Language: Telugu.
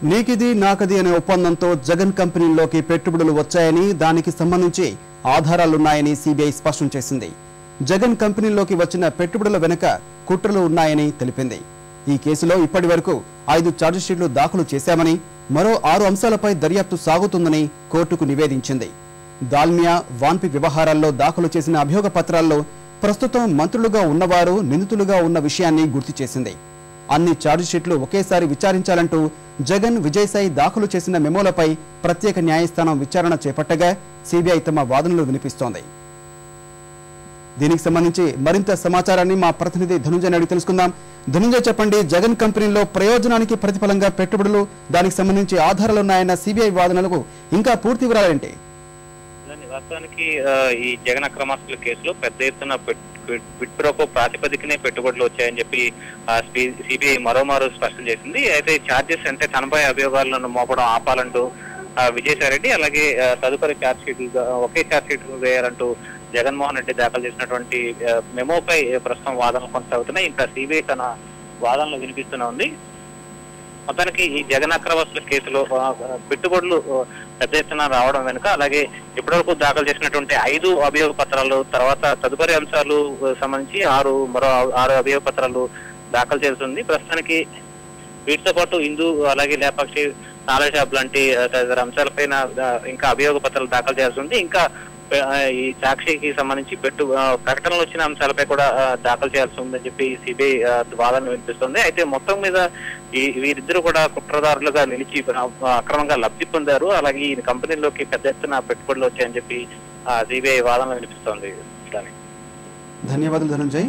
నీకిది నాకది అనే ఒప్పందంతో జగన్ కంపెనీల్లోకి పెట్టుబడులు వచ్చాయని దానికి సంబంధించి ఆధారాలున్నాయని సిబిఐ స్పష్టం చేసింది. జగన్ కంపెనీల్లోకి వచ్చిన పెట్టుబడుల వెనుక కుట్రలు ఉన్నాయని తెలిపింది. ఈ కేసులో ఇప్పటివరకు 5 ఛార్జిషీట్లు దాఖలు చేశామని, మరో 6 అంశాలపై దర్యాప్తు సాగుతుందని కోర్టుకు నివేదించింది. దాల్మియా వాన్పి వ్యవహారాల్లో దాఖలు చేసిన అభియోగ పత్రాల్లో ప్రస్తుతం మంత్రులుగా ఉన్నవారు నిందితులుగా ఉన్న విషయాన్ని గుర్తు చేసింది. అన్ని ఛార్జిషీట్లు ఒకేసారి విచారించాలంటూ జగన్, విజయసాయి దాఖలు చేసిన మెమోలపై ప్రత్యేక న్యాయస్థానం విచారణ చేపట్టగా సిబిఐ తమ వాదనలు వినిపిస్తోంది. దీనికి సంబంధించి మరింత సమాచారాన్ని మా ప్రతినిధి ధనుంజయ్ అడిగి తెలుసుకుందాం. ధనుంజయ్, చెప్పండి, జగన్ కంపెనీల్లో ప్రయోజనానికి ప్రతిఫలంగా పెట్టుబడులు, దానికి సంబంధించి ఆధారాలున్నాయన్న సిబిఐ వాదనలకు ఇంకా పూర్తి వివరాలేంటి? వాస్తవానికి ఈ జగన్ అక్రమాస్తుల కేసులో పెద్ద ఎత్తున విట్ప్రోకో ప్రాతిపదికనే పెట్టుబడులు వచ్చాయని చెప్పి సిబిఐ మరోమారు స్పష్టం చేసింది. అయితే ఛార్జెస్ అంటే తనపై అభియోగాలను మోపడం ఆపాలంటూ విజయసాయి రెడ్డి, అలాగే తదుపరి ఛార్జ్షీట్లు ఒకే ఛార్జ్షీట్ వేయాలంటూ జగన్మోహన్ రెడ్డి దాఖలు చేసినటువంటి మెమోపై ప్రస్తుతం వాదనలు కొనసాగుతున్నాయి. ఇంకా సిబిఐ తన వాదనలు వినిపిస్తూనే ఉంది. మొత్తానికి ఈ జగన్ అక్రమాస్తుల కేసులో పెట్టుబడులు పెద్ద ఎత్తున రావడం వెనుక, అలాగే ఇప్పటివరకు దాఖలు చేసినటువంటి 5 అభియోగ పత్రాలు, తర్వాత తదుపరి అంశాలు సంబంధించి మరో 6 అభియోగ పత్రాలు దాఖలు చేస్తుంది. ప్రస్తుతానికి వీటితో పాటు హిందూ, అలాగే లేపాక్షి, నాలెడ్జ్ హబ్ లాంటి తదితర అంశాలపైన ఇంకా అభియోగ పత్రాలు దాఖలు చేస్తుంది. ఇంకా ఈ సాక్షికి సంబంధించి ప్రకటనలు వచ్చిన అంశాలపై కూడా దాఖలు చేయాల్సి ఉందని చెప్పి సిబిఐ వాదన వినిపిస్తుంది. అయితే మొత్తం మీద వీరిద్దరూ కూడా కుట్రదారులుగా నిలిచి అక్రమంగా లబ్ధి పొందారు, అలాగే ఈ కంపెనీలోకి పెద్ద ఎత్తున పెట్టుబడులు వచ్చాయని చెప్పి సిబిఐ వాదన వినిపిస్తోంది. ధన్యవాదాలు ధనంజయ్.